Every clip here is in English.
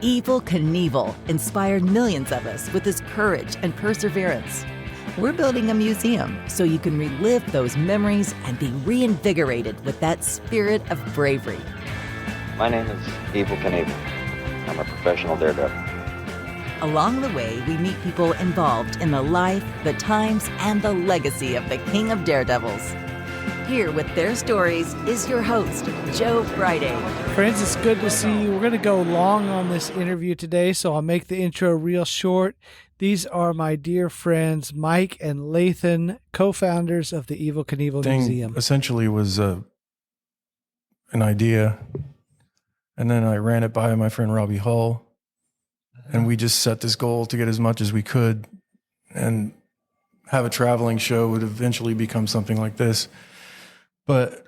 Evel Knievel inspired millions of us with his courage and perseverance. We're building a museum so you can relive those memories and be reinvigorated with that spirit of bravery. My name is Evel Knievel. I'm a professional daredevil. Along the way, we meet people involved in the life, the times, and the legacy of the King of Daredevils. Here with their stories is your host, Joe Friday. Friends, it's good to see you. We're going to go long on this interview today, so I'll make the intro real short. These are my dear friends, Mike and Lathan, co-founders of the Evel Knievel Museum. Essentially was an idea, and then I ran it by my friend Robbie Hull, and we just set this goal to get as much as we could and have a traveling show would eventually become something like this. But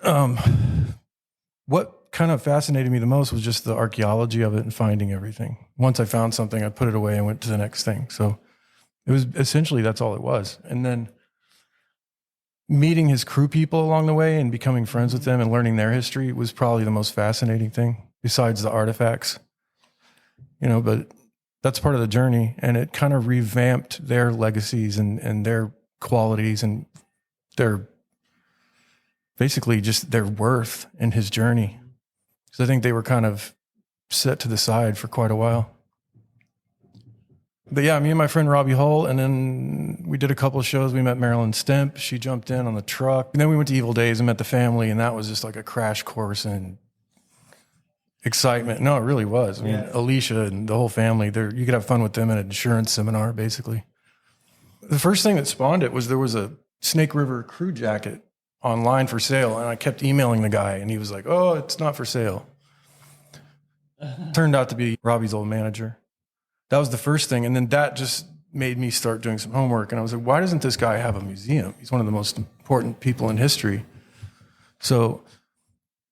what kind of fascinated me the most was just the archaeology of it and finding everything. Once I found something, I put it away and went to the next thing. So it was essentially, that's all it was. And then meeting his crew people along the way and becoming friends with them and learning their history was probably the most fascinating thing besides the artifacts, but that's part of the journey. And it kind of revamped their legacies and their qualities and their basically just their worth in his journey. So I think they were kind of set to the side for quite a while. But yeah, me and my friend Robbie Hull, and then we did a couple of shows. We met Marilyn Stemp. She jumped in on the truck. And then we went to Evil Days and met the family, and that was just like a crash course in excitement. No, it really was. I mean, Alicia and the whole family, you could have fun with them in an insurance seminar, basically. The first thing that spawned it was there was a Snake River crew jacket online for sale, and I kept emailing the guy, and he was like, "Oh, it's not for sale." Turned out to be Robbie's old manager. That was the first thing, and then that just made me start doing some homework, and I was like, why doesn't this guy have a museum? He's one of the most important people in history. So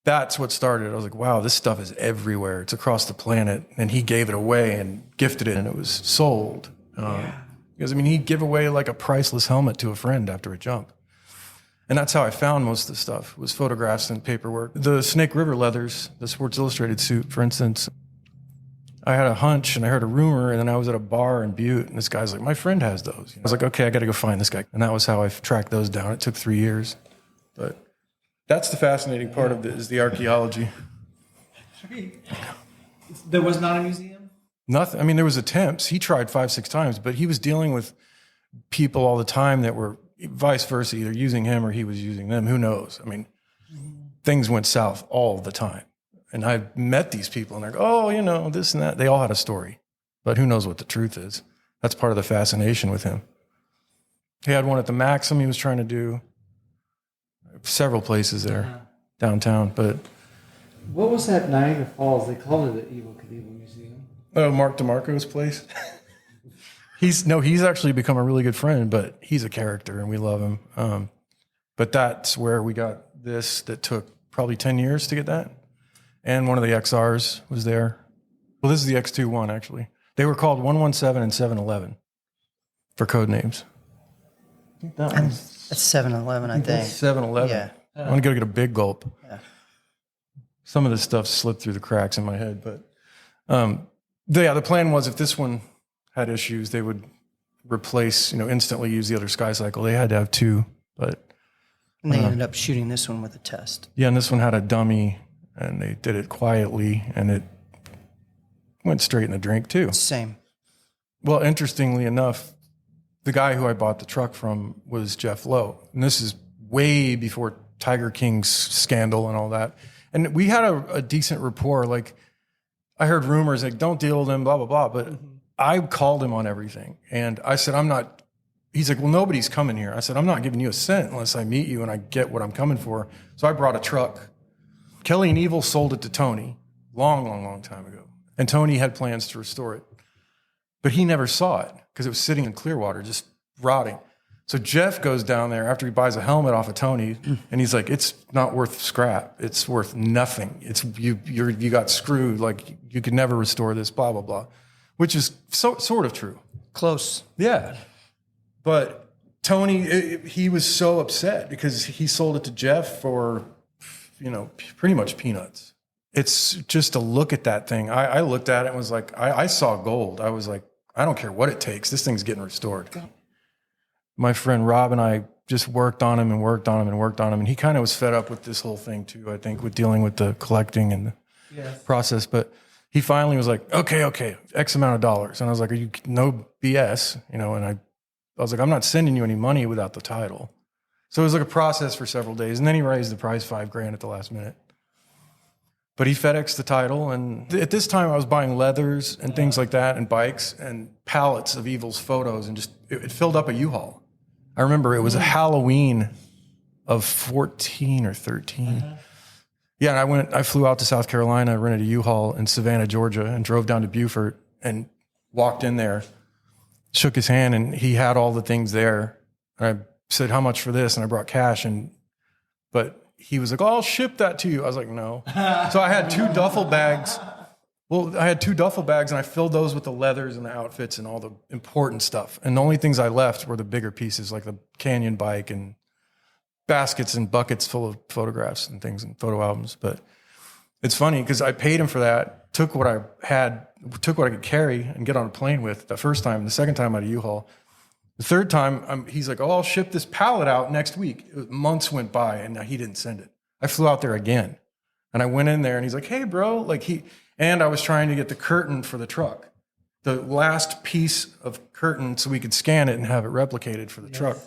that's what started. I was like, wow, this stuff is everywhere. It's across the planet, and he gave it away and gifted it, and it was sold. Because, he'd give away like a priceless helmet to a friend after a jump. And that's how I found most of the stuff, was photographs and paperwork. The Snake River leathers, the Sports Illustrated suit, for instance, I had a hunch and I heard a rumor, and then I was at a bar in Butte, and this guy's like, my friend has those. I was like, okay, I got to go find this guy. And that was how I tracked those down. It took 3 years. But that's the fascinating part of it, is the archaeology. There was not a museum? Nothing. There was attempts. He tried 5-6 times, but he was dealing with people all the time that were vice versa, either using him or he was using them. Who knows? Things went south all the time. And I met these people, and they're like, oh, this and that. They all had a story, but who knows what the truth is. That's part of the fascination with him. He had one at the Maxim he was trying to do. Several places there, downtown. But What was that Niagara Falls? They called it the Evel Knievel Museum. Oh, Mark DeMarco's place. He's actually become a really good friend, but he's a character and we love him. But that's where we got this that took probably 10 years to get that. And one of the XRs was there. Well, this is the X21, actually. They were called 117 and 711 for code names. I think that one's... That's 7-Eleven, I think. 711. Yeah. I'm going to go get a big gulp. Yeah. Some of this stuff slipped through the cracks in my head. But the plan was if this one had issues, they would replace, instantly use the other Sky Cycle. They had to have two, but... And they ended up shooting this one with a test. Yeah, and this one had a dummy, and they did it quietly, and it went straight in the drink, too. Same. Well, interestingly enough, the guy who I bought the truck from was Jeff Lowe. And this is way before Tiger King's scandal and all that. And we had a decent rapport. Like, I heard rumors, like, don't deal with him, blah, blah, blah. But I called him on everything. And I said, he's like, well, nobody's coming here. I said, I'm not giving you a cent unless I meet you and I get what I'm coming for. So I brought a truck. Kelly and Evel sold it to Tony long time ago. And Tony had plans to restore it. But he never saw it because it was sitting in Clearwater, just rotting. So Jeff goes down there after he buys a helmet off of Tony, and he's like, it's not worth scrap. It's worth nothing. It's you got screwed. Like, you could never restore this, blah, blah, blah, which is sort of true. Close. Yeah. But Tony, he was so upset because he sold it to Jeff for, pretty much peanuts. it's just to look at that thing. I looked at it and was like, I saw gold. I was like, I don't care what it takes. This thing's getting restored. My friend Rob and I just worked on him and worked on him and worked on him. And he kind of was fed up with this whole thing too, I think, with dealing with the collecting and the process. But he finally was like, okay, X amount of dollars. And I was like, are you no BS? You know, and I was like, I'm not sending you any money without the title. So it was like a process for several days. And then he raised the price $5,000 at the last minute. But he FedExed the title. And at this time I was buying leathers and things like that and bikes and pallets of Evel's photos, and just, it filled up a U-Haul. I remember it was a Halloween of 14 or 13. Yeah, and I flew out to South Carolina, rented a U-Haul in Savannah, Georgia, and drove down to Beaufort and walked in there, shook his hand, and he had all the things there. And I said, how much for this? And I brought cash, but he was like, oh, I'll ship that to you. I was like, no. So I had 2 duffel bags. Well, I had 2 duffel bags, and I filled those with the leathers and the outfits and all the important stuff. And the only things I left were the bigger pieces, like the Canyon bike and baskets and buckets full of photographs and things and photo albums. But it's funny because I paid him for that, took what I could carry and get on a plane with the first time. The second time out of U-Haul. The third time, he's like, oh, I'll ship this pallet out next week. Months went by, and he didn't send it. I flew out there again. And I went in there, and he's like, hey, bro. And I was trying to get the curtain for the truck, the last piece of curtain so we could scan it and have it replicated for the truck.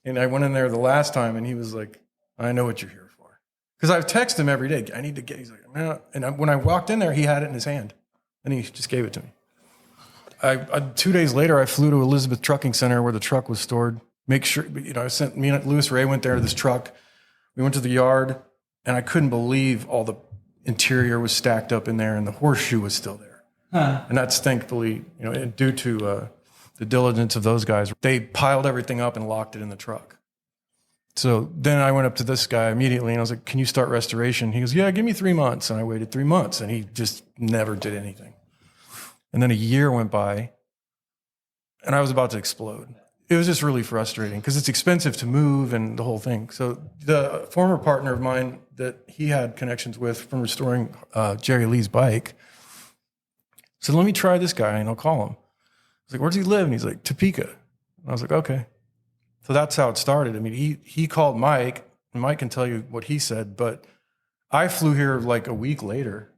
And I went in there the last time, and he was like, I know what you're here for. Because I've texted him every day. I need to get, he's like, no. And when I walked in there, he had it in his hand, and he just gave it to me. 2 days later, I flew to Elizabeth Trucking Center where the me and Louis Ray went there to this truck. We went to the yard, and I couldn't believe all the interior was stacked up in there, and the horseshoe was still there. And that's thankfully, due to the diligence of those guys. They piled everything up and locked it in the truck. So then I went up to this guy immediately, and I was like, can you start restoration? He goes, yeah, give me 3 months. And I waited 3 months, and he just never did anything. And then a year went by, and I was about to explode. It was just really frustrating because it's expensive to move and the whole thing. So the former partner of mine that he had connections with from restoring Jerry Lee's bike said, let me try this guy, and I'll call him. I was like, where does he live? And he's like, Topeka. And I was like, okay. So that's how it started. I mean, he called Mike, and Mike can tell you what he said, but I flew here like a week later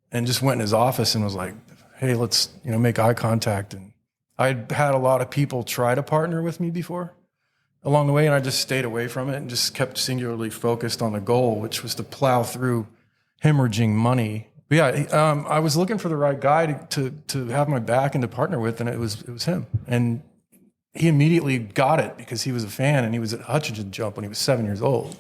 and just went in his office and was like, hey, let's, make eye contact. And I'd had a lot of people try to partner with me before along the way, and I just stayed away from it and just kept singularly focused on the goal, which was to plow through hemorrhaging money. But yeah, I was looking for the right guy to have my back and to partner with, and it was him. And he immediately got it because he was a fan, and he was at Hutchinson Jump when he was 7 years old.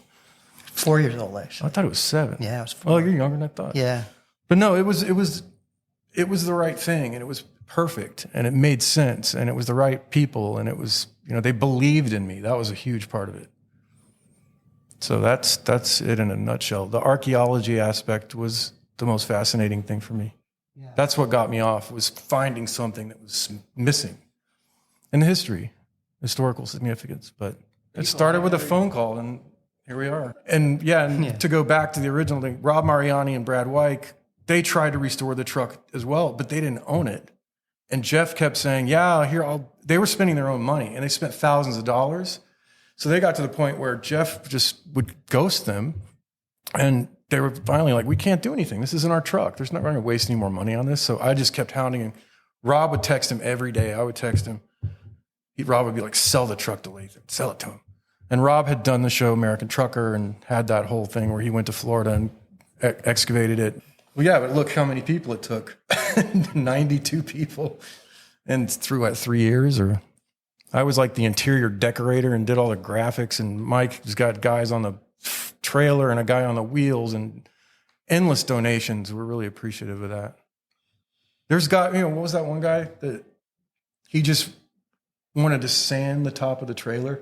4 years old, actually. I thought it was 7. Yeah, it was 4. Oh, you're younger than I thought. Yeah. But no, it was the right thing, and it was perfect, and it made sense, and it was the right people, and it was, they believed in me. That was a huge part of it. So that's it in a nutshell. The archaeology aspect was the most fascinating thing for me. Yeah. That's what got me off, was finding something that was missing in the historical significance. But it started with a phone call, and here we are. And to go back to the original thing, Rob Mariani and Brad Wyke, they tried to restore the truck as well, but they didn't own it. And Jeff kept saying, they were spending their own money, and they spent thousands of dollars. So they got to the point where Jeff just would ghost them, and they were finally like, we can't do anything. This isn't our truck. There's not going to waste any more money on this. So I just kept hounding him. Rob would text him every day. I would text him. Rob would be like, sell the truck to Lathan. Sell it to him. And Rob had done the show American Trucker and had that whole thing where he went to Florida and excavated it. Well, yeah, but look how many people it took. 92 people. And through 3 years, or I was like the interior decorator and did all the graphics, and Mike just got guys on the trailer and a guy on the wheels, and endless donations. We're really appreciative of that. There's what was that one guy that he just wanted to sand the top of the trailer?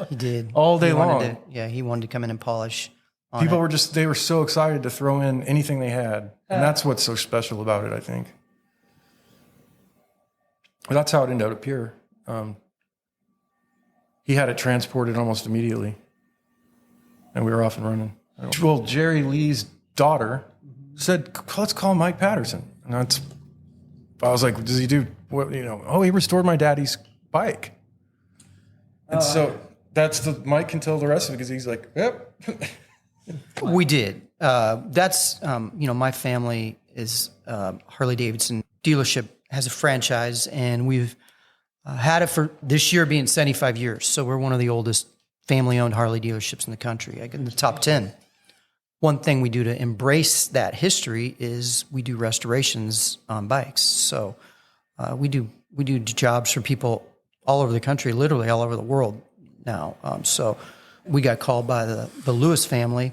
He did. All day long. He wanted to come in and polish. People they were so excited to throw in anything they had. And that's what's so special about it, I think. But that's how it ended up here. He had it transported almost immediately, and we were off and running. Well, Jerry Lee's daughter said, let's call Mike Patterson. And I was like, does he do what, oh, he restored my daddy's bike. And so that's Mike can tell the rest of it because he's like, yep. We did. That's, my family is Harley Davidson dealership has a franchise, and we've had it for this year being 75 years. So we're one of the oldest family-owned Harley dealerships in the country, like in the top 10. One thing we do to embrace that history is we do restorations on bikes. So we do jobs for people all over the country, literally all over the world now. So we got called by the Lewis family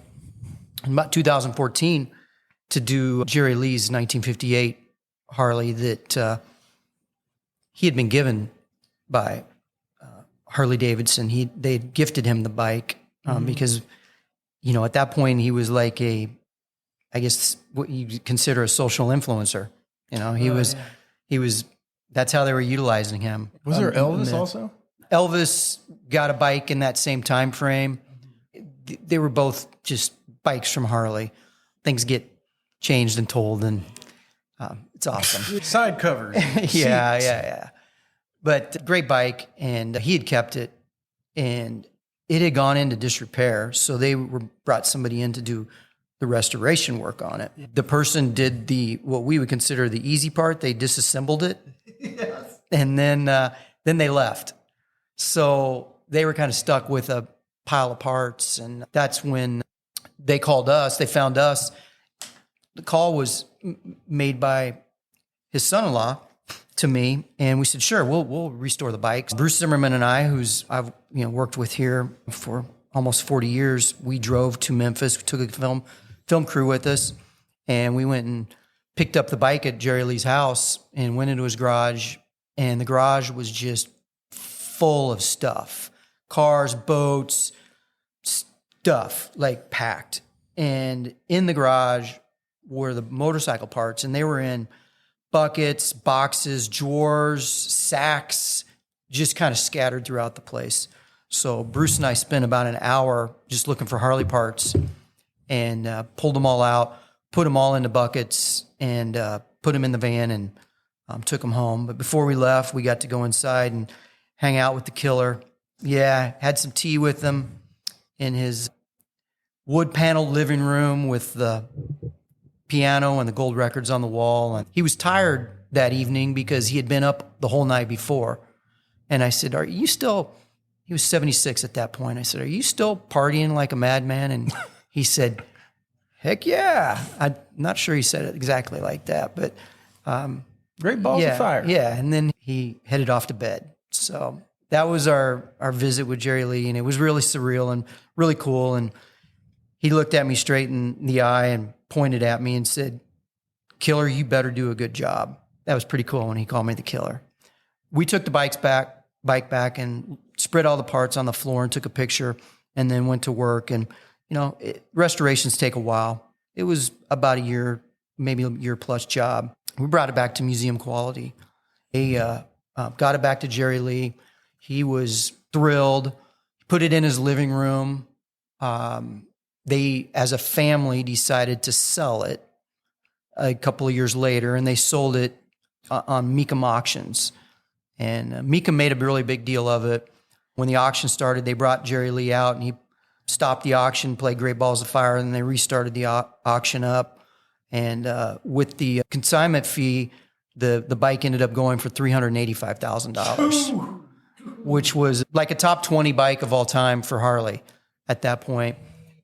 in about 2014 to do Jerry Lee's 1958 Harley that he had been given by Harley Davidson. They had gifted him the bike because, at that point he was like I guess what you consider a social influencer. He was. That's how they were utilizing him. Was there Elvis also? Elvis got a bike in that same time frame. They were both just bikes from Harley. Things get changed and told, and it's awesome. Side covers. Yeah. But great bike, and he had kept it, and it had gone into disrepair. So they brought somebody in to do the restoration work on it. The person did what we would consider the easy part. They disassembled it, and then they left. So they were kind of stuck with a pile of parts, and that's when they called us. They found us. The call was made by his son-in-law to me, and we said, sure, we'll restore the bikes. Bruce Zimmerman and I, who's I've worked with here for almost 40 years, we drove to Memphis. We took a film crew with us, and we went and picked up the bike at Jerry Lee's house and went into his garage, and the garage was just full of stuff. Cars, boats, stuff, like packed. And in the garage were the motorcycle parts, and they were in buckets, boxes, drawers, sacks, just kind of scattered throughout the place. So Bruce and I spent about an hour just looking for Harley parts and pulled them all out, put them all into buckets, and put them in the van and took them home. But before we left, we got to go inside and hang out with the killer. Yeah, had some tea with him in his wood-paneled living room with the piano and the gold records on the wall. And he was tired that evening because he had been up the whole night before. And I said, are you still, he was 76 at that point. I said, are you still partying like a madman? And he said, heck yeah. I'm not sure he said it exactly like that, but great balls of fire. Yeah, and then he headed off to bed. So that was our visit with Jerry Lee, and it was really surreal and really cool. And he looked at me straight in the eye and pointed at me and said, "Killer, you better do a good job." That was pretty cool when he called me the killer. We took the bike back and spread all the parts on the floor and took a picture and then went to work. And, restorations take a while. It was about a year, maybe a year plus job. We brought it back to museum quality. They got it back to Jerry Lee. He was thrilled. Put it in his living room. They, as a family, decided to sell it a couple of years later, and they sold it on Mecum auctions. And Mecum made a really big deal of it. When the auction started, they brought Jerry Lee out, and he stopped the auction, played Great Balls of Fire, and they restarted the auction up. And with the consignment fee, the bike ended up going for $385,000, which was like a top 20 bike of all time for Harley at that point.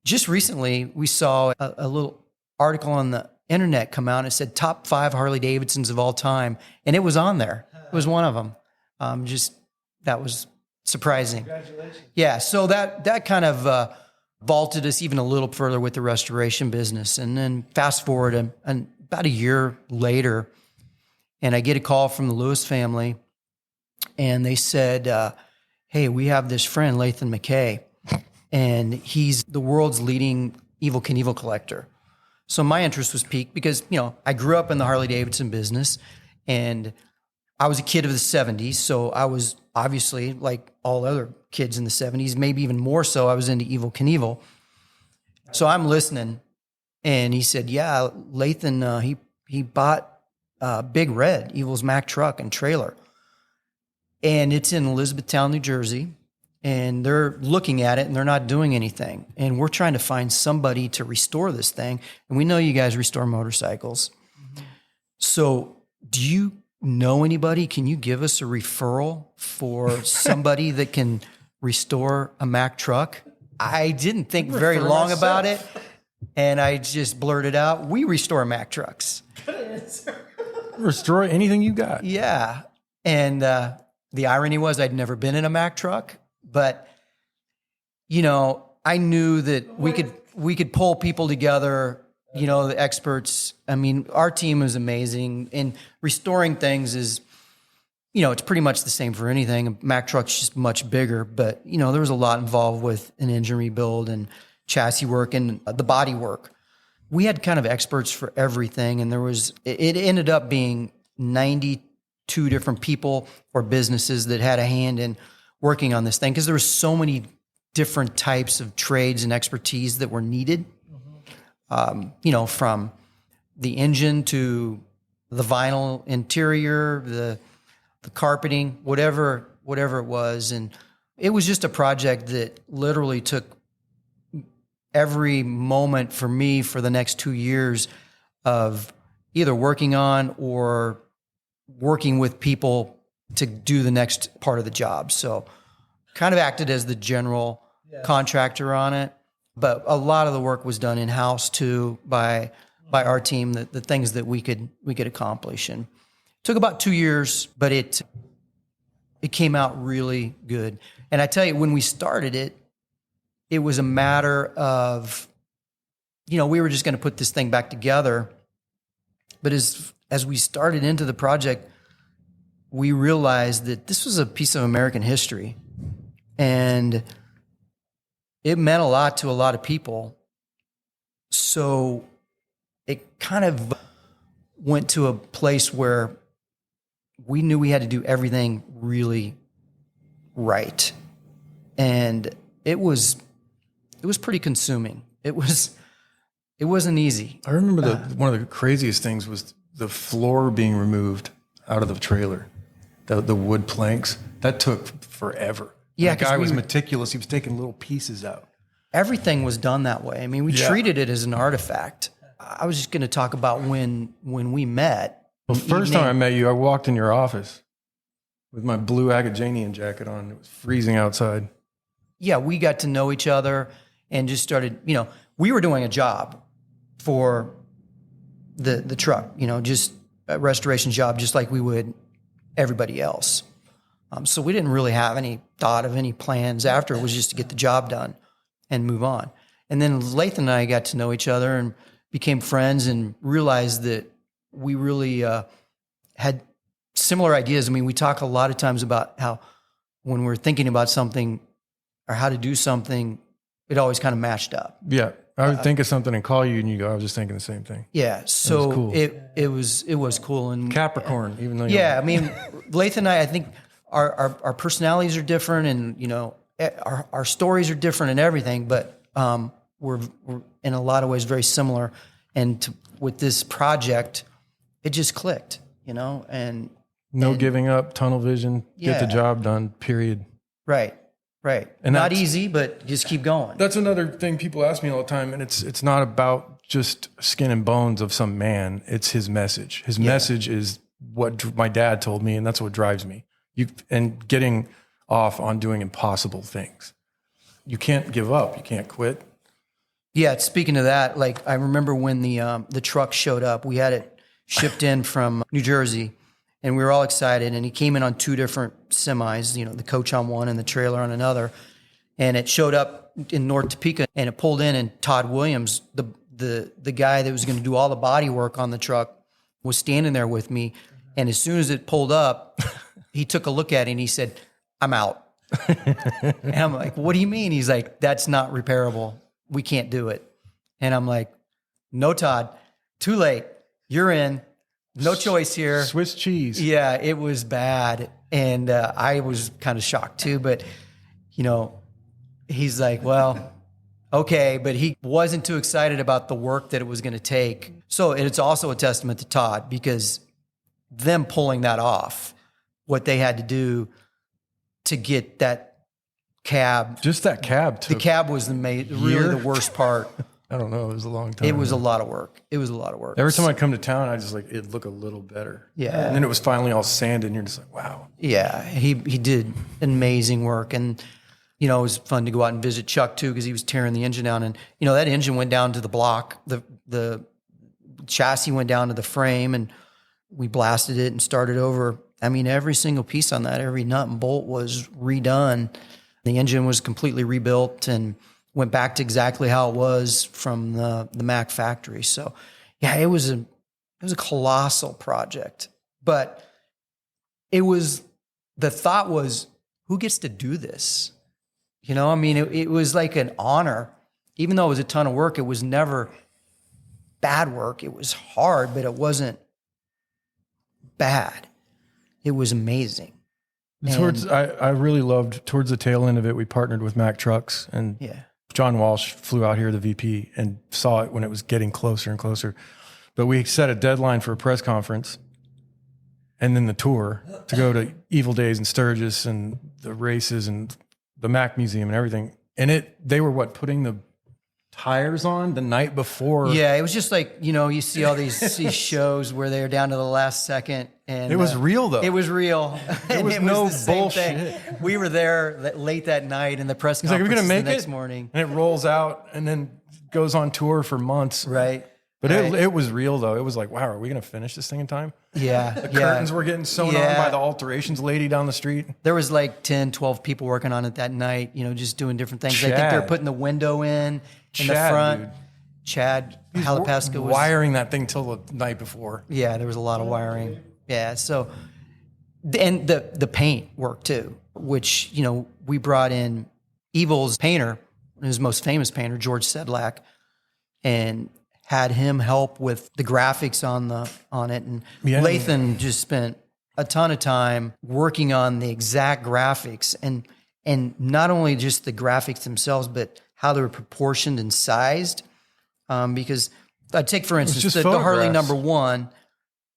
Just recently, we saw a little article on the internet come out, and it said top 5 Harley Davidsons of all time, and it was on there. It was one of them. That was surprising. Congratulations. Yeah, so that kind of vaulted us even a little further with the restoration business. And then fast forward, and about a year later, and I get a call from the Lewis family, and they said, hey, we have this friend, Lathan McKay, and he's the world's leading Evel Knievel collector. So my interest was piqued because, I grew up in the Harley Davidson business, and I was a kid of the 70s, so I was obviously, like all other kids in the 70s, maybe even more so, I was into Evel Knievel. So I'm listening, And he said, yeah, Lathan, he bought Big Red, Evel's Mack truck and trailer. And it's in Elizabethtown, New Jersey. And they're looking at it and they're not doing anything. And we're trying to find somebody to restore this thing. And we know you guys restore motorcycles. Mm-hmm. So do you know anybody? Can you give us a referral for somebody that can restore a Mack truck? I didn't think very long about it. And I just blurted out, we restore Mack trucks. Restore anything you got. Yeah. And the irony was I'd never been in a Mack truck, but you know, I knew that we could pull people together, you know, the experts. I mean, our team is amazing, and restoring things is, you know, it's pretty much the same for anything. A Mack truck's just much bigger, but you know, there was a lot involved with an engine rebuild and chassis work and the body work. We had kind of experts for everything, and it ended up being 92 different people or businesses that had a hand in working on this thing, because there were so many different types of trades and expertise that were needed. You know, from the engine to the vinyl interior, the carpeting, whatever it was. And it was just a project that literally took every moment for me for the next 2 years of either working on or working with people to do the next part of the job. So kind of acted as the general contractor on it, but a lot of the work was done in-house too by our team, the things that we could accomplish. And it took about 2 years, but it came out really good. And I tell you, when we started it, it was a matter of, you know, we were just going to put this thing back together. But as we started into the project, we realized that this was a piece of American history. And it meant a lot to a lot of people. So it kind of went to a place where we knew we had to do everything really right. And it was pretty consuming. It wasn't easy. I remember one of the craziest things was the floor being removed out of the trailer, the wood planks. That took forever. Yeah, the guy was meticulous. He was taking little pieces out. Everything was done that way. I mean, we treated it as an artifact. I was just going to talk about when we met. Well, first time I met you, I walked in your office with my blue Agajanian jacket on. It was freezing outside. Yeah, we got to know each other and just started, you know, we were doing a job for the truck, you know, just a restoration job, just like we would everybody else. So we didn't really have any thought of any plans after. It was just to get the job done and move on. And then Lathan and I got to know each other and became friends and realized that we really had similar ideas. I mean, we talk a lot of times about how when we're thinking about something or how to do something, it always kind of matched up. Yeah. I would think of something and call you and you go, I was just thinking the same thing. Yeah. So it was cool. And Capricorn, even though I mean, Lathan and I think our personalities are different, and you know, our stories are different and everything, but we're in a lot of ways very similar. And with this project, it just clicked, you know, and giving up, tunnel vision, get the job done, period. Right. And not easy, but just keep going. That's another thing people ask me all the time, and it's not about just skin and bones of some man. It's his message. His message is what my dad told me, and that's what drives me. And getting off on doing impossible things. You can't give up. You can't quit. Yeah. Speaking of that, like I remember when the truck showed up, we had it shipped in from New Jersey, and we were all excited. And he came in on 2 different semis, you know, the coach on one and the trailer on another. And it showed up in North Topeka, and it pulled in, and Todd Williams, the guy that was going to do all the body work on the truck, was standing there with me. And as soon as it pulled up, he took a look at it and he said, "I'm out." And I'm like, "What do you mean?" He's like, "That's not repairable. We can't do it." And I'm like, "No, Todd, too late. You're in. No choice here." Swiss cheese. Yeah, it was bad. And I was kind of shocked too. But, you know, he's like, "Well, Okay, but he wasn't too excited about the work that it was going to take. So it's also a testament to Todd, because them pulling that off, what they had to do to get that cab. Just that cab The took cab was really the worst part. I don't know. It was a long time. It was a lot of work. It was a lot of work. Every time I come to town, I just like, it'd look a little better. Yeah. And then it was finally all sanded and you're just like, wow. Yeah, he did amazing work. And, you know, it was fun to go out and visit Chuck too, because he was tearing the engine down. And, you know, that engine went down to the block. The chassis went down to the frame, and we blasted it and started over. I mean, every single piece on that, every nut and bolt was redone. The engine was completely rebuilt and went back to exactly how it was from the Mack factory. So, yeah, it was a colossal project. But the thought was, who gets to do this? You know, I mean, it was like an honor. Even though it was a ton of work, it was never bad work. It was hard, but it wasn't bad. It was amazing. I really loved, towards the tail end of it, we partnered with Mack Trucks, and Yeah. John Walsh flew out here, the VP, and saw it when it was getting closer and closer. But we set a deadline for a press conference and then the tour to go to Evil Days and Sturgis and the races and the Mack Museum and everything. And they were putting the tires on the night before. Yeah, it was just like, you know, you see all these shows where they're down to the last second. And It was real, though. It was real. It was no bullshit. We were there late that night, and the press He's like, conference are we going to make the next it? morning. And it rolls out and then goes on tour for months. Right. But right. it was real, though. It was like, wow, are we going to finish this thing in time? Yeah. The curtains were getting sewn on by the alterations lady down the street. There was like 10, 12 people working on it that night, you know, just doing different things. I think they were putting the window in the front. Dude. Chad Halapaska was wiring that thing till the night before. Yeah, there was a lot of wiring. Yeah, so and the paint work too, which, you know, we brought in Evel's painter, his most famous painter, George Sedlak, and had him help with the graphics on it. And Lathan just spent a ton of time working on the exact graphics, and not only just the graphics themselves, but how they were proportioned and sized. Because I'd take, for instance, the Harley #1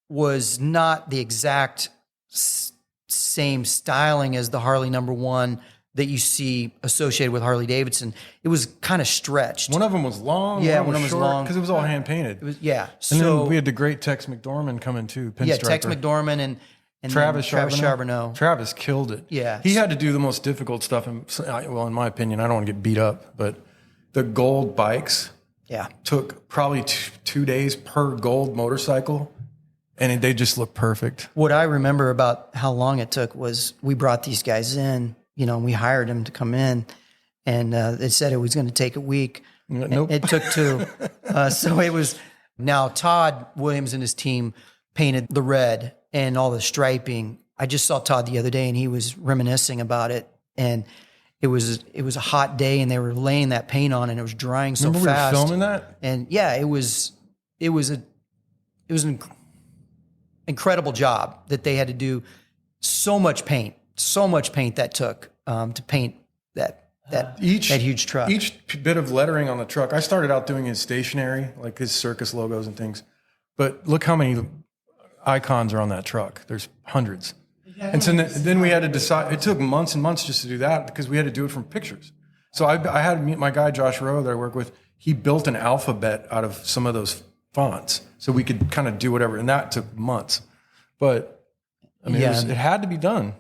was not the exact same styling as the Harley #1 that you see associated with Harley Davidson. It was kind of stretched. One of them was long. Yeah, one of them was long because it was all hand painted. It was, yeah. And then we had the great Tex McDorman come in too. Yeah, Tex McDorman and Travis Charbonneau. Travis killed it. Yeah. He had to do the most difficult stuff. And well, in my opinion, I don't want to get beat up, but the gold bikes. Yeah. Took probably 2 days per gold motorcycle, and they just look perfect. What I remember about how long it took was we brought these guys in, you know, and we hired them to come in, and they said it was going to take a week. Nope. It took 2. So it was, now Todd Williams and his team painted the red and all the striping. I just saw Todd the other day, and he was reminiscing about it, and it was a hot day, and they were laying that paint on, and it was drying so Remember fast. We were filming that? And yeah, it was an incredible job that they had to do. So much paint that took to paint that huge truck. Each bit of lettering on the truck. I started out doing his stationery, like his circus logos and things. But look how many icons are on that truck. There's hundreds. And so then we had to decide. It took months and months just to do that because we had to do it from pictures. So I had to meet my guy, Josh Rowe, that I work with. He built an alphabet out of some of those fonts so we could kind of do whatever. And that took months. But I mean, it had to be done.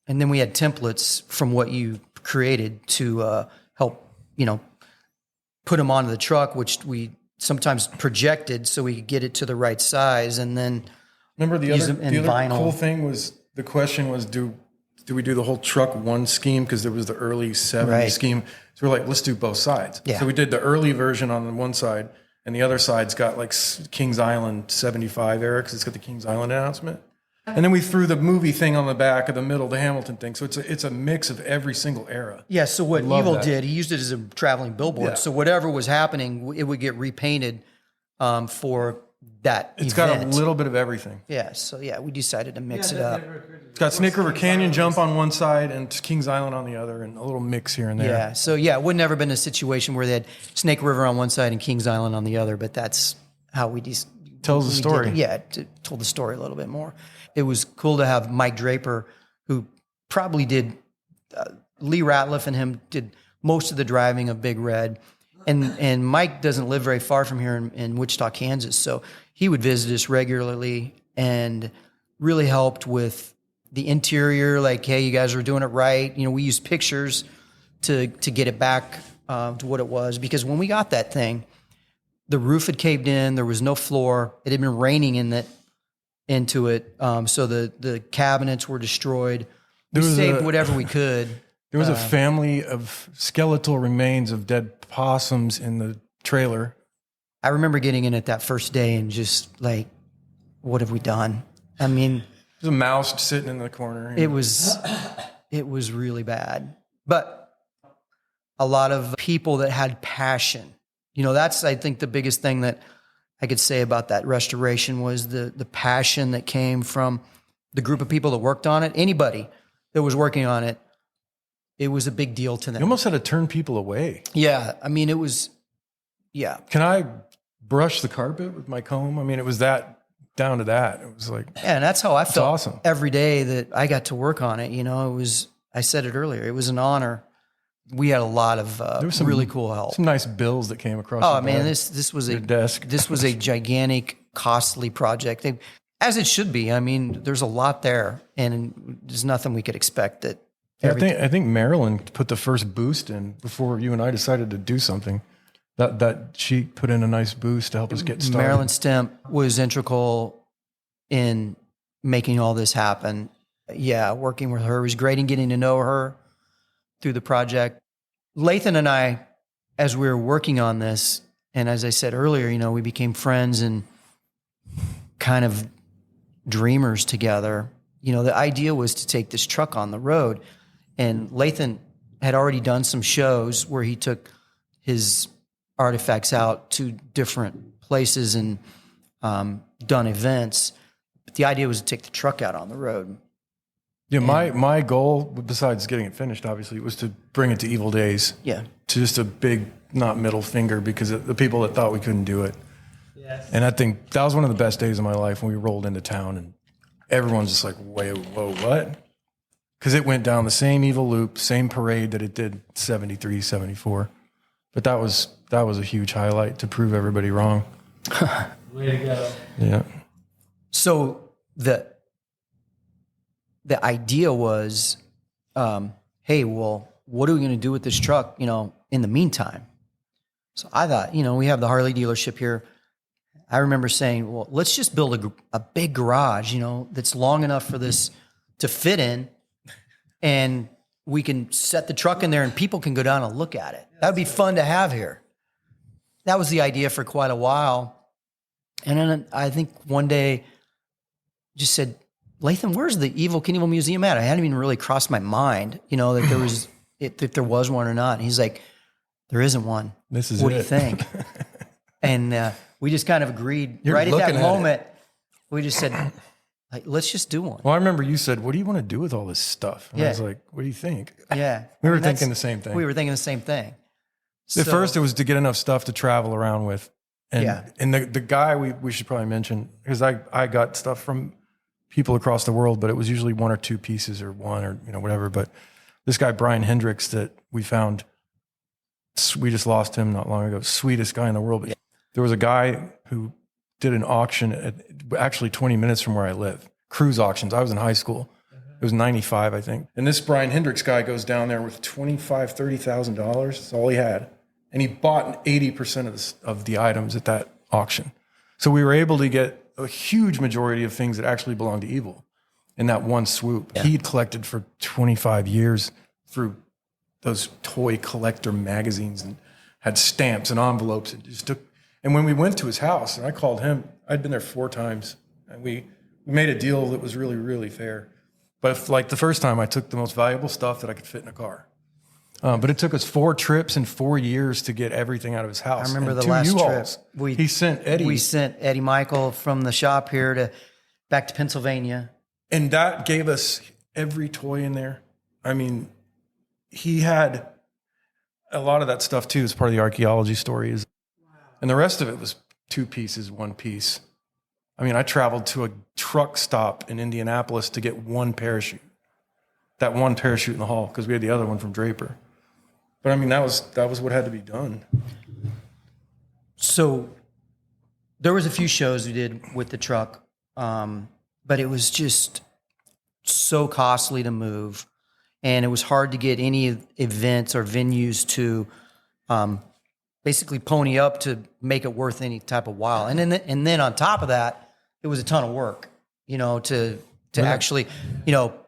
And then we had templates from what you created to help, you know, put them onto the truck, which we sometimes projected so we could get it to the right size. And then remember the other cool thing was, the question was, do we do the whole truck one scheme? Because there was the early 70s scheme. So we're like, let's do both sides. Yeah. So we did the early version on the one side, and the other side's got like Kings Island 75 era, because it's got the Kings Island announcement. And then we threw the movie thing on the back of the middle, the Hamilton thing. So it's a mix of every single era. Yeah, so what Evel did, he used it as a traveling billboard. Yeah. So whatever was happening, it would get repainted for that It's event. got a little bit of everything. Yeah, so yeah, we decided to mix it up. It's got Snake River Canyon jump on one side and Kings Island on the other, and a little mix here and there. Yeah, so yeah, it would never been a situation where they had Snake River on one side and Kings Island on the other, but that's how we Tells the story. Told the story a little bit more. It was cool to have Mike Draper, who probably did, Lee Ratliff and him did most of the driving of Big Red. And Mike doesn't live very far from here in Wichita, Kansas. So he would visit us regularly and really helped with the interior. Like, hey, you guys are doing it right. You know, we used pictures to get it back to what it was. Because when we got that thing, the roof had caved in. There was no floor. It had been raining into it. So the cabinets were destroyed. We saved whatever we could. There was a family of skeletal remains of dead possums in the trailer. I remember getting in it that first day and just like, what have we done? I mean, There's a mouse sitting in the corner. it was really bad. But a lot of people that had passion. You know, that's, I think, the biggest thing that I could say about that restoration was the passion that came from the group of people that worked on it. Anybody that was working on it, it was a big deal to them. You almost had to turn people away. Yeah. I mean, it was, yeah. Can I brush the carpet with my comb? I mean, it was that down to that. It was like, Yeah, and that's how I felt awesome. every day that I got to work on it. You know, it was, I said it earlier, it was an honor. We had a lot of there was some really cool help. Some nice bills that came across. Oh your man, desk. this was Your desk. this was a gigantic, costly project, as it should be. I mean, there's a lot there, and there's nothing we could expect that. I think Marilyn put the first boost in before you and I decided to do something. That she put in a nice boost to help us get started. Marilyn Stemp was integral in making all this happen. Yeah, working with her was great and getting to know her through the project. Lathan and I, as we were working on this, and as I said earlier, you know, we became friends and kind of dreamers together. You know, the idea was to take this truck on the road, and Lathan had already done some shows where he took his artifacts out to different places and done events. But the idea was to take the truck out on the road. Yeah, my goal, besides getting it finished, obviously, was to bring it to Evil Days. Yeah. To just a big, not middle finger, because of the people that thought we couldn't do it. Yes. And I think that was one of the best days of my life when we rolled into town and everyone's just like, wait, whoa, what? Because it went down the same evil loop, same parade that it did 73, 74. But that was a huge highlight to prove everybody wrong. Way to go. Yeah. So the idea was, hey, well, what are we going to do with this truck, you know, in the meantime? So I thought, you know, we have the Harley dealership here. I remember saying, well, let's just build a big garage, you know, that's long enough for this to fit in, and we can set the truck in there and people can go down and look at it. That would be fun to have here. That was the idea for quite a while. And then I think one day just said, Lathan, where's the Evel Knievel Museum at? I hadn't even really crossed my mind, you know, that there was if there was one or not. And he's like, there isn't one. This is what it. do you think? And we just kind of agreed. You're right at that looking at moment, we just said, like, let's just do one. Well, I remember you said, what do you want to do with all this stuff? And I Yeah. was like, what do you think? Yeah. We were And that's- thinking the same thing. We were thinking the same thing. At first, it was to get enough stuff to travel around with. And, Yeah. and the guy we should probably mention, because I got stuff from people across the world, but it was usually one or two pieces or one or, you know, whatever. But this guy, Brian Hendricks, that we found, we just lost him not long ago, sweetest guy in the world. But there was a guy who did an auction at actually 20 minutes from where I live, cruise auctions. I was in high school. It was 95, I think. And this Brian Hendricks guy goes down there with $25,000, $30,000. That's all he had. And he bought 80% of the items at that auction. So we were able to get a huge majority of things that actually belonged to Evel in that one swoop. Yeah. He'd collected for 25 years through those toy collector magazines and had stamps and envelopes. It just took. And when we went to his house, and I called him, I'd been there 4 times, and we made a deal that was really, really fair. But like the first time, I took the most valuable stuff that I could fit in a car. But it took us 4 trips and 4 years to get everything out of his house. I remember and the 2 last U-Hauls. trip. He sent Eddie. We sent Eddie Michael from the shop here back to Pennsylvania. And that gave us every toy in there. I mean, he had a lot of that stuff too as part of the archaeology stories. And the rest of it was 2 pieces, 1 piece. I mean, I traveled to a truck stop in Indianapolis to get 1 parachute. That 1 parachute in the hall, because we had the other one from Draper. But I mean, that was what had to be done. So there was a few shows we did with the truck, but it was just so costly to move, and it was hard to get any events or venues to basically pony up to make it worth any type of while. And then on top of that, it was a ton of work, to actually,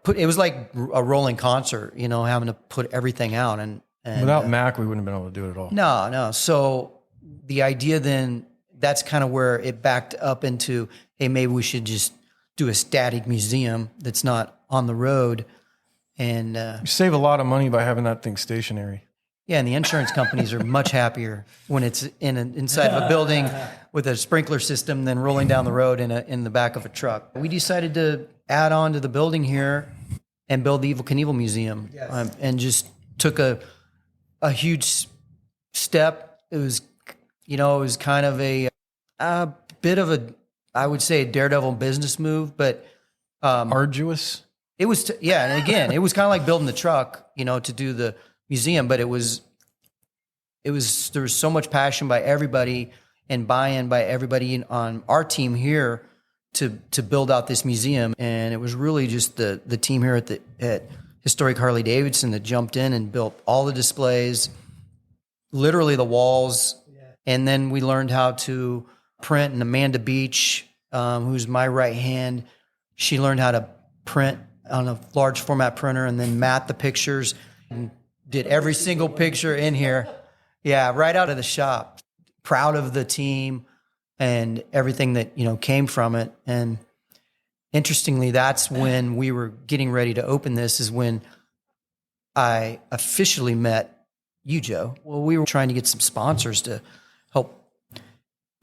put. It was like a rolling concert, having to put everything out. And without Mac, we wouldn't have been able to do it at all. No. So the idea then, that's kind of where it backed up into, hey, maybe we should just do a static museum that's not on the road. And you save a lot of money by having that thing stationary. Yeah, and the insurance companies are much happier when it's inside of a building with a sprinkler system than rolling down the road in the back of a truck. We decided to add on to the building here and build the Evel Knievel Museum, and just took a huge step. It was, it was kind of a bit of I would say, a daredevil business move, but arduous. It was, and again, it was kind of like building the truck, to do the museum, but there was so much passion by everybody and buy-in by everybody on our team here to build out this museum. And it was really just the team here at Historic Harley Davidson that jumped in and built all the displays, literally the walls. Yeah. And then we learned how to print, and Amanda Beach, who's my right hand, she learned how to print on a large format printer and then mat the pictures and did every single picture in here. Yeah, right out of the shop. Proud of the team and everything that, came from it. And interestingly, that's when we were getting ready to open this, is when I officially met you, Joe. Well, we were trying to get some sponsors to help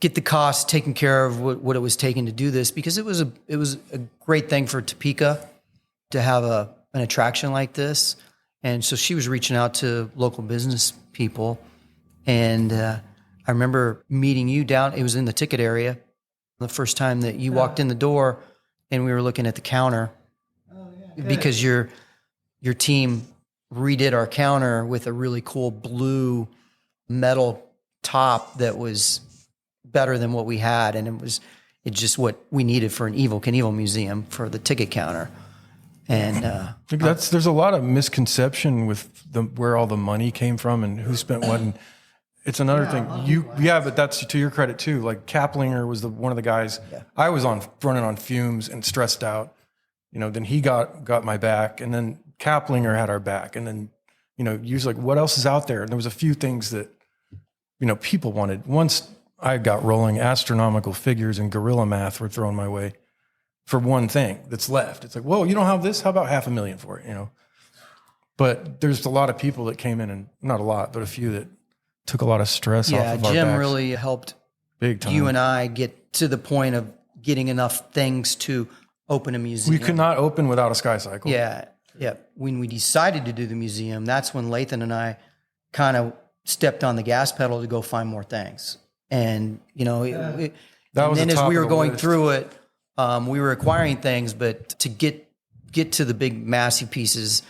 get the cost taken care of, what it was taking to do this, because it was a great thing for Topeka to have an attraction like this. And so she was reaching out to local business people. And I remember meeting you down, it was in the ticket area, the first time that you walked in the door, and we were looking at the counter. Oh, yeah. Because your team redid our counter with a really cool blue metal top that was better than what we had. And it's just what we needed for an Evel Knievel museum for the ticket counner. And there's a lot of misconception with where all the money came from and who spent what. And it's another thing. But that's to your credit too. Like Kaplinger was one of the guys. Yeah. I was running on fumes and stressed out. Then he got my back, and then Kaplinger had our back, and then you was like, what else is out there? And there was a few things that people wanted. Once I got rolling, astronomical figures and gorilla math were thrown my way for one thing that's left. It's like, whoa, you don't have this? How about $500,000 for it? But there's a lot of people that came in, and not a lot, but a few that took a lot of stress off of our backs. Yeah, Jim really helped big time. You and I get to the point of getting enough things to open a museum. We could not open without a sky cycle. Yeah. When we decided to do the museum, that's when Lathan and I kind of stepped on the gas pedal to go find more things. And, as we were going through it, we were acquiring things, but to get to the big, massive pieces,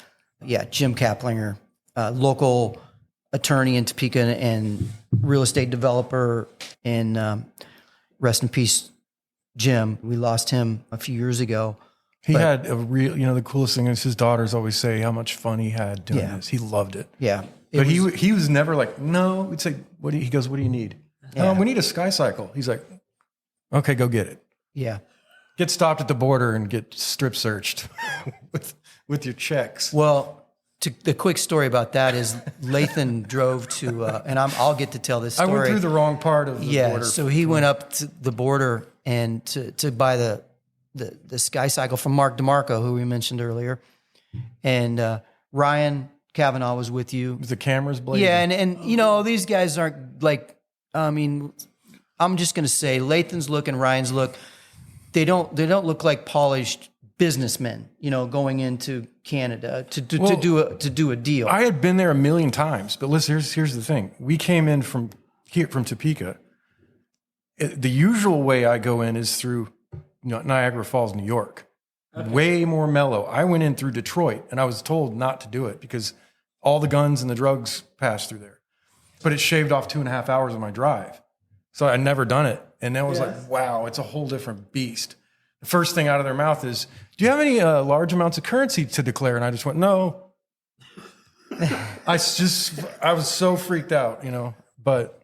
Jim Kaplinger, local attorney in Topeka and real estate developer, and rest in peace, Jim. We lost him a few years ago. He had a real, the coolest thing is his daughters always say how much fun he had doing this. He loved it. Yeah. But he was never like, no. We'd say, he goes, what do you need? We need a sky cycle. He's like, okay, go get it. Yeah. Get stopped at the border and get strip searched with your checks. Well, the quick story about that is Lathan drove to, and I'll get to tell this story. I went through the wrong part of the border. So he went up to the border and to buy the Sky Cycle from Mark DeMarco, who we mentioned earlier. And Ryan Kavanaugh was with you. The cameras blazing. Yeah, and you know, these guys aren't like, I mean, I'm just gonna say Lathan's look and Ryan's look, they don't look like polished businessmen, you know, going into Canada to do a deal. I had been there a million times, but listen, here's the thing. We came in from Topeka. The usual way I go in is through Niagara Falls, New York. Okay. Way more mellow. I went in through Detroit, and I was told not to do it because all the guns and the drugs pass through there. But it shaved off 2.5 hours of my drive. So I'd never done it. And then I was like, wow, it's a whole different beast. The first thing out of their mouth is, do you have any large amounts of currency to declare? And I just went, no. I was so freaked out, you know, but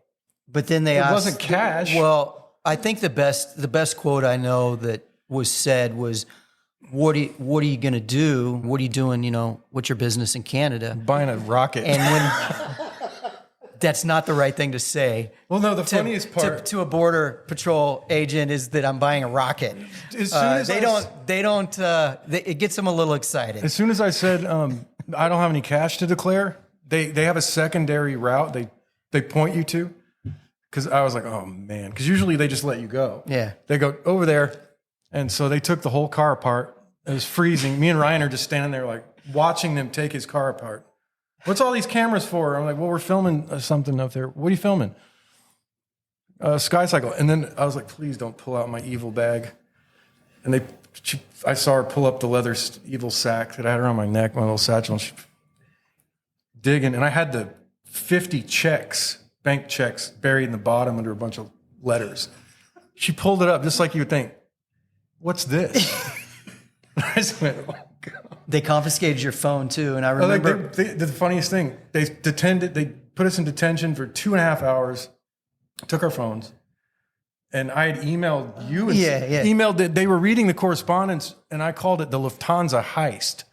then they asked. It wasn't cash. Well, I think the best quote I know that was said was, what are you going to do? What are you doing? You know, what's your business in Canada? Buying a rocket. And when that's not the right thing to say. Well, no, the funniest part to a border patrol agent is that I'm buying a rocket. As soon as it gets them a little excited. As soon as I said, I don't have any cash to declare, they have a secondary route they point you to. Because I was like, oh man, because usually they just let you go. Yeah. They go over there. And so they took the whole car apart. It was freezing. Me and Ryan are just standing there like watching them take his car apart. What's all these cameras for? I'm like, well, we're filming something up there. What are you filming? Sky Cycle. And then I was like, please don't pull out my evil bag. And I saw her pull up the leather evil sack that I had around my neck, my little satchel, and she digging. And I had the 50 checks, bank checks, buried in the bottom under a bunch of letters. She pulled it up just like you would think, what's this? I just went, oh, God. They confiscated your phone, too. And I remember... the funniest thing, they put us in detention for 2.5 hours, took our phones, and I had emailed you. And emailed that they were reading the correspondence, and I called it the Lufthansa heist.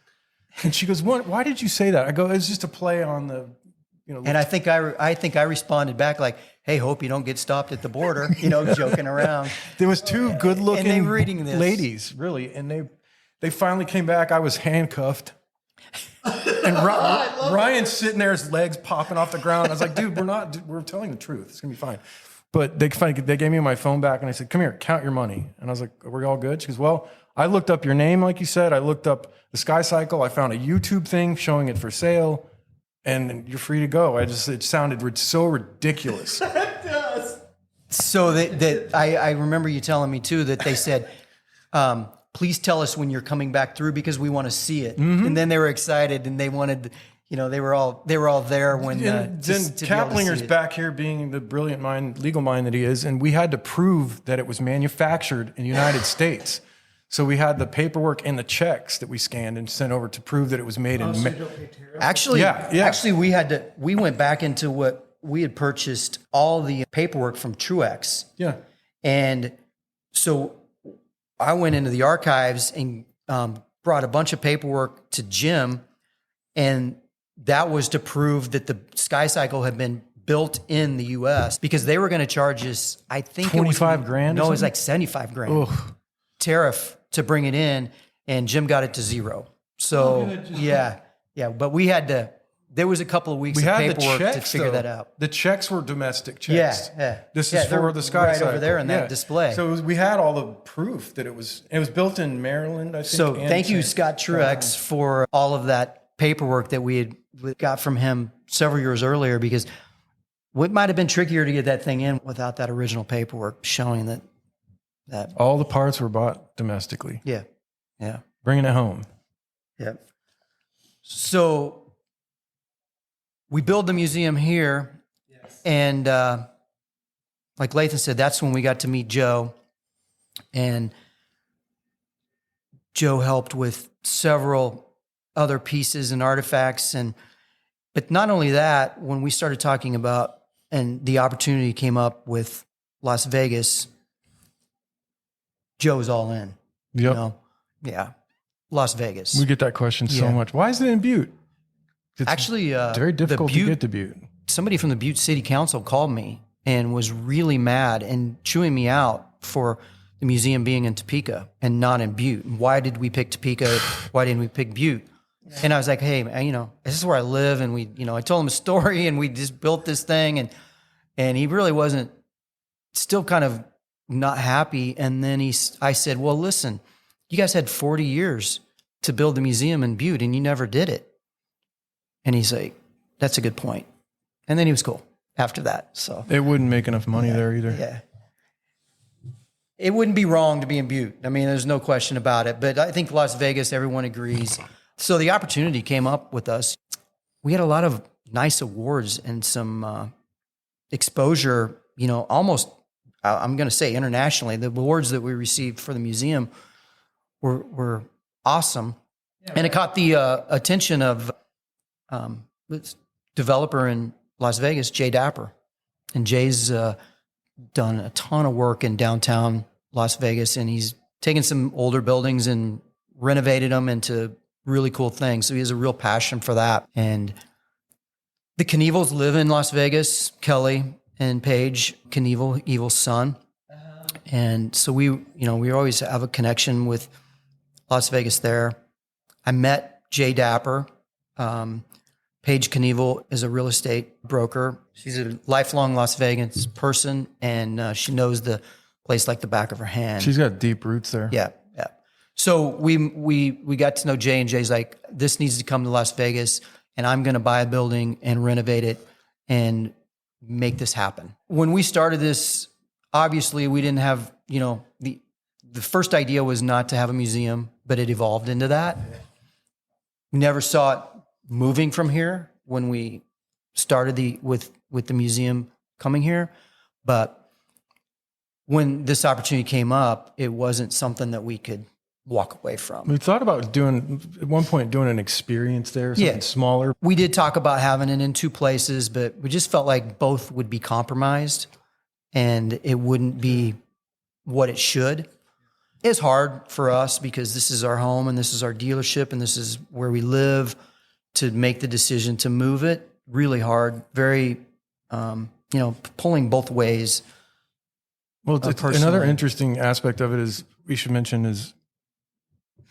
And she goes, "What? Why did you say that?" I go, "It's just a play on the, you know." And I think I responded back like, "Hey, hope you don't get stopped at the border," you know, joking around. There was two good-looking and they were reading this. ladies, really, and they finally came back. I was handcuffed. And Ryan's sitting there, his legs popping off the ground. I was like, dude, we're telling the truth. It's going to be fine. But they gave me my phone back and I said, come here, count your money. And I was like, are we all good? She goes, well, I looked up your name, like you said. I looked up the Sky Cycle. I found a YouTube thing showing it for sale and you're free to go. It sounded so ridiculous. It does. So I remember you telling me too, that they said, please tell us when you're coming back through because we want to see it. Mm-hmm. And then they were excited and they wanted, you know, they were all there when. Then Kaplinger's back here being the brilliant mind, legal mind that he is, and we had to prove that it was manufactured in the United States. So we had the paperwork and the checks that we scanned and sent over to prove that it was made in. Actually, we went back into what we had purchased all the paperwork from Truex. Yeah, and so I went into the archives and brought a bunch of paperwork to Jim, and that was to prove that the Sky Cycle had been built in the U.S. because they were going to charge us, I think, $25,000. No, it was like $75,000 tariff to bring it in, and Jim got it to $0. So yeah. But we had to. There was a couple of weeks of paperwork to figure that out. The checks were domestic checks. Yeah. This is for the Sky Cycle. Right over there in that display. So we had all the proof that it was built in Maryland, I think. So thank you, Scott Truex, for all of that paperwork that we got from him several years earlier, because it might have been trickier to get that thing in without that original paperwork showing that all the parts were bought domestically. Yeah. Bringing it home. Yeah. So we build the museum here, and like Lathan said, that's when we got to meet Joe, and Joe helped with several other pieces and artifacts, but not only that, when we started talking about, and the opportunity came up with Las Vegas, Joe was all in. Yep. You know? Yeah. Las Vegas. We get that question so much. Why is it in Butte? It's actually very difficult to get to Butte. Somebody from the Butte City Council called me and was really mad and chewing me out for the museum being in Topeka and not in Butte. Why did we pick Topeka? Why didn't we pick Butte? And I was like, hey, man, this is where I live. And I told him a story, and we just built this thing. And he really wasn't, still kind of not happy. And then I said, well, listen, you guys had 40 years to build the museum in Butte, and you never did it. And he's like, that's a good point. And then he was cool after that. So it wouldn't make enough money there either. Yeah. It wouldn't be wrong to be in Butte. I mean, there's no question about it. But I think Las Vegas, everyone agrees. So the opportunity came up with us. We had a lot of nice awards and some exposure, almost, I'm going to say internationally. The awards that we received for the museum were awesome. Yeah, and it caught the attention of this developer in Las Vegas, Jay Dapper. And Jay's done a ton of work in downtown Las Vegas, and he's taken some older buildings and renovated them into really cool things. So he has a real passion for that. And the Knievels live in Las Vegas, Kelly and Paige Knievel, Evel's son. And so we always have a connection with Las Vegas there. I met Jay Dapper. Paige Knievel is a real estate broker. She's a lifelong Las Vegas person, and she knows the place like the back of her hand. She's got deep roots there. Yeah. So we got to know Jay, and Jay's like, this needs to come to Las Vegas, and I'm going to buy a building and renovate it and make this happen. When we started this, obviously we didn't have, the first idea was not to have a museum, but it evolved into that. We never saw it moving from here when we started with the museum coming here. But when this opportunity came up, it wasn't something that we could walk away from. We thought about at one point doing an experience there, something smaller. We did talk about having it in two places, but we just felt like both would be compromised and it wouldn't be what it should. It's hard for us because this is our home and this is our dealership and this is where we live, to make the decision to move it. Really hard, very, pulling both ways. Well, another interesting aspect of it is, we should mention, is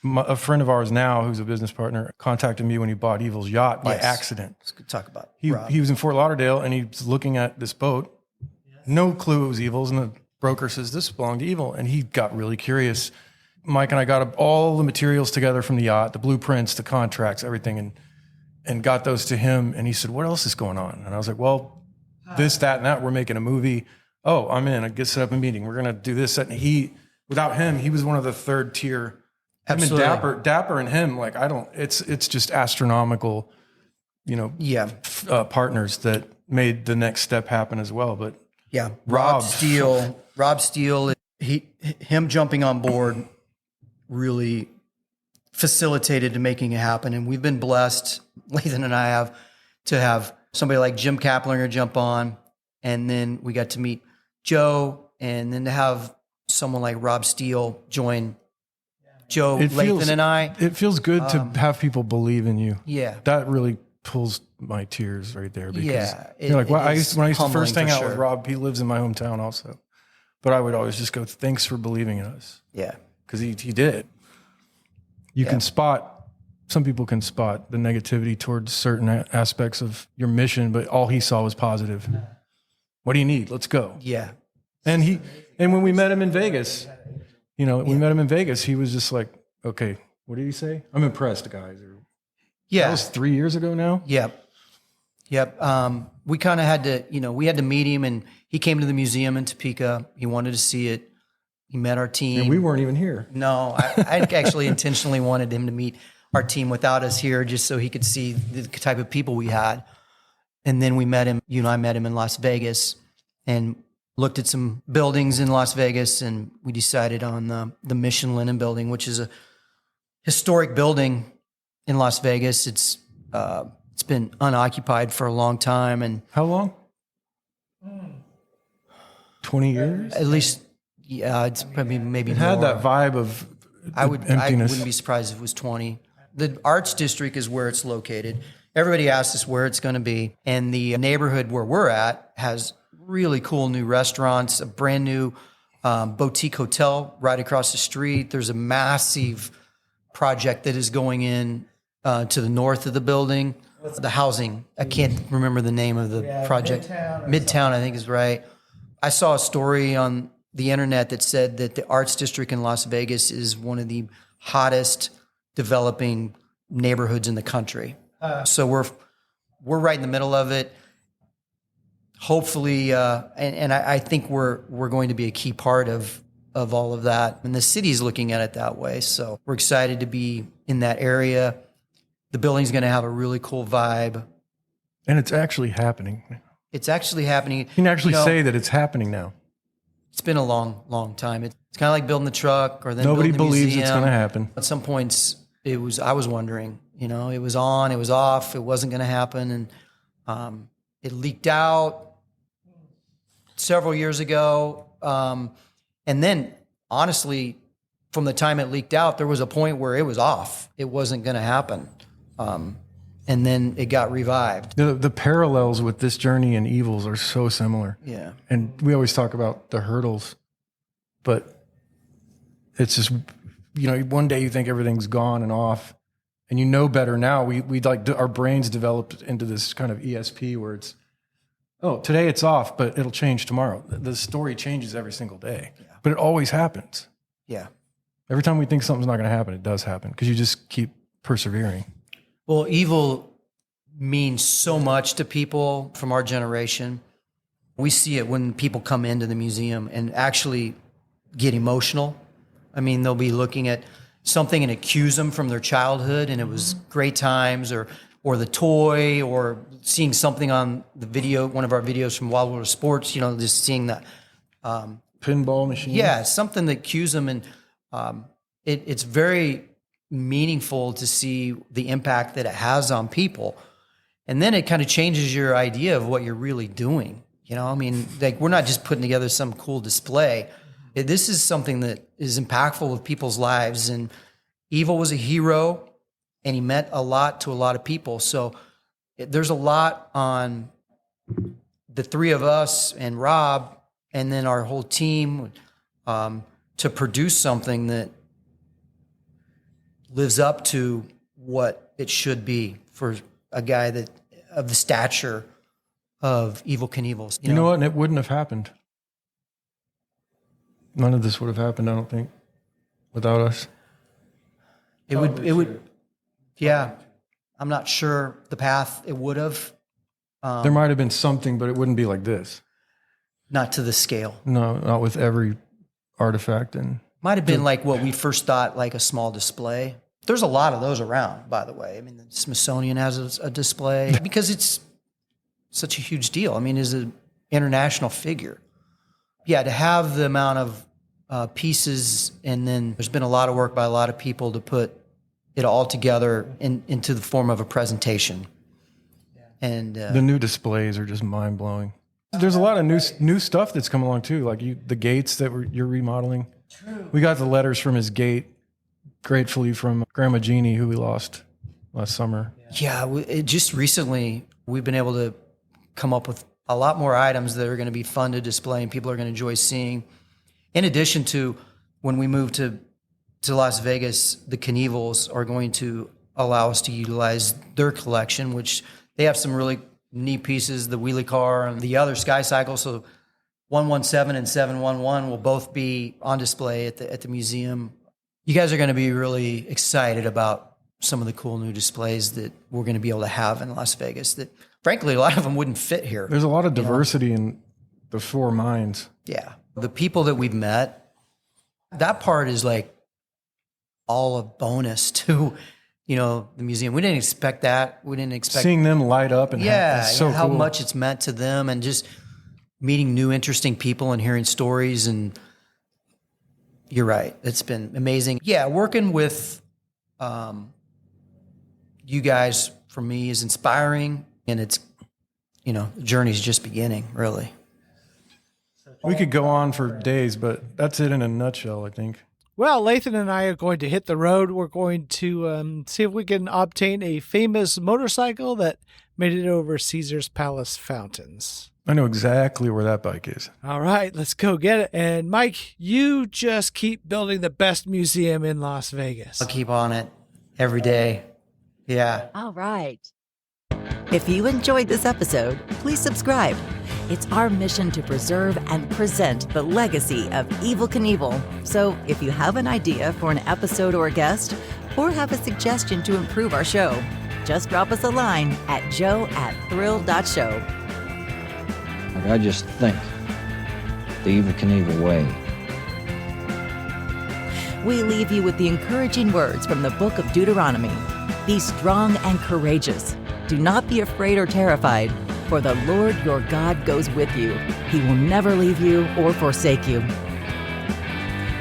a friend of ours now, who's a business partner, contacted me when he bought Evel's yacht by accident. Let's talk about Rob. He was in Fort Lauderdale and he was looking at this boat. No clue it was Evel's, and the broker says, this belonged to Evel. And he got really curious. Mike and I got all the materials together from the yacht, the blueprints, the contracts, everything, and got those to him. And he said, what else is going on? And I was like, well, this, that, and that. We're making a movie. Oh, I'm in. I get set up a meeting. We're going to do this. And without him, he was one of the third tier. Absolutely. Him and Dapper and him, it's just astronomical, partners that made the next step happen as well. But yeah, Rob Steele, him jumping on board really facilitated to making it happen. And we've been blessed, Lathan and I have, to have somebody like Jim Kaplinger jump on. And then we got to meet Joe, and then to have someone like Rob Steele join Joe, Lathan and I. It feels good to have people believe in you. Yeah. That really pulls my tears right there. Because you're like, when I used to first hang out with Rob, he lives in my hometown also. But I would always just go, thanks for believing in us. Yeah. Because he did. Some people can spot the negativity towards certain aspects of your mission, but all he saw was positive. What do you need? Let's go. Yeah. And when we met him in Vegas, we met him in Vegas, he was just like, okay, what did he say? I'm impressed, guys. Yeah. That was 3 years ago now? Yep. We kind of had to, we had to meet him, and he came to the museum in Topeka. He wanted to see it. He met our team. And we weren't even here. No, I actually intentionally wanted him to meet our team without us here, just so he could see the type of people we had. And then we met him, I met him in Las Vegas and looked at some buildings in Las Vegas, and we decided on the Mission Linen building, which is a historic building in Las Vegas. It's been unoccupied for a long time. And how long? 20 years? At least, yeah, it's probably maybe more. It had that vibe of I emptiness. wouldn't be surprised if it was 20. The Arts District is where it's located. Everybody asks us where it's going to be. And the neighborhood where we're at has really cool new restaurants, a brand new boutique hotel right across the street. There's a massive project that is going in to the north of the building. The housing, I can't remember the name of the project. Midtown, I think is right. I saw a story on the internet that said that the Arts District in Las Vegas is one of the hottest developing neighborhoods in the country. So we're right in the middle of it. Hopefully, and I think we're going to be a key part of all of that. And the city's looking at it that way. So we're excited to be in that area. The building's going to have a really cool vibe. And it's actually happening. It's actually happening. You can actually say that it's happening now. It's been a long, long time. It's kind of like building the truck or then nobody building the believes museum. It's going to happen. At some points, I was wondering, it was on, it was off, it wasn't going to happen. And it leaked out several years ago. And then, honestly, from the time it leaked out, there was a point where it was off. It wasn't going to happen. And then it got revived. The parallels with this journey and Evils are so similar. Yeah. And we always talk about the hurdles, but it's just, one day you think everything's gone and off, and better now. We like our brains developed into this kind of ESP where it's, today it's off, but it'll change tomorrow. The story changes every single day, but it always happens. Yeah. Every time we think something's not going to happen, it does happen because you just keep persevering. Well, Evil means so much to people from our generation. We see it when people come into the museum and actually get emotional. I mean, they'll be looking at something and accuse them from their childhood, and it was great times, or the toy, or seeing something on the video, one of our videos from Wild World of Sports, just seeing that. Pinball machine. Yeah, something that cues them, and it's very meaningful to see the impact that it has on people. And then it kind of changes your idea of what you're really doing. We're not just putting together some cool display. This is something that is impactful with people's lives. And Evel was a hero, and he meant a lot to a lot of people. So there's a lot on the three of us and Rob, and then our whole team, to produce something that lives up to what it should be for a guy that of the stature of Evel Knievel. You know what? And it wouldn't have happened. None of this would have happened, I don't think, without us. It would. Yeah. I'm not sure the path it would have. There might have been something, but it wouldn't be like this. Not to the scale. No, not with every artifact. And might have been like what we first thought, like a small display. There's a lot of those around, by the way. I mean, the Smithsonian has a display because it's such a huge deal. I mean, is an international figure. Yeah, to have the amount of pieces, and then there's been a lot of work by a lot of people to put it all together into the form of a presentation. And the new displays are just mind blowing. There's a lot of new stuff that's come along too, like the gates that you're remodeling. True. We got the letters from his gate, gratefully, from Grandma Jeannie, who we lost last summer. Yeah, just recently we've been able to come up with a lot more items that are going to be fun to display and people are going to enjoy seeing. In addition to when we move to Las Vegas, the Knievels are going to allow us to utilize their collection, which they have some really neat pieces, the wheelie car and the other Sky Cycle. So 117 and 711 will both be on display at the museum. You guys are going to be really excited about some of the cool new displays that we're going to be able to have in Las Vegas that, frankly, a lot of them wouldn't fit here. There's a lot of diversity in the four mines. Yeah. The people that we've met, that part is like all a bonus to, the museum. We didn't expect that. We didn't expect seeing them light up and how cool. much it's meant to them, and just meeting new interesting people and hearing stories. And you're right. It's been amazing. Yeah. Working with you guys for me is inspiring, and it's, the journey's just beginning, really. We could go on for days, but that's it in a nutshell, I think. Well, Lathan and I are going to hit the road. We're going to see if we can obtain a famous motorcycle that made it over Caesar's Palace fountains. I know exactly where that bike is. All right, let's go get it. And Mike, you just keep building the best museum in Las Vegas. I'll keep on it every day. Yeah. All right. If you enjoyed this episode, please subscribe. It's our mission to preserve and present the legacy of Evel Knievel. So if you have an idea for an episode or a guest, or have a suggestion to improve our show, just drop us a line at joe@thrill.show. Like, I just think the Evel Knievel way. We leave you with the encouraging words from the book of Deuteronomy. Be strong and courageous. Do not be afraid or terrified, for the Lord your God goes with you. He will never leave you or forsake you.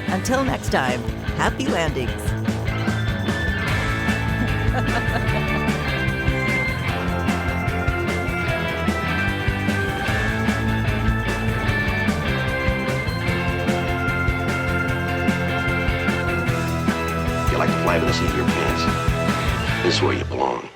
Until next time, happy landings. You like to fly by the seat of your pants. This is where you belong.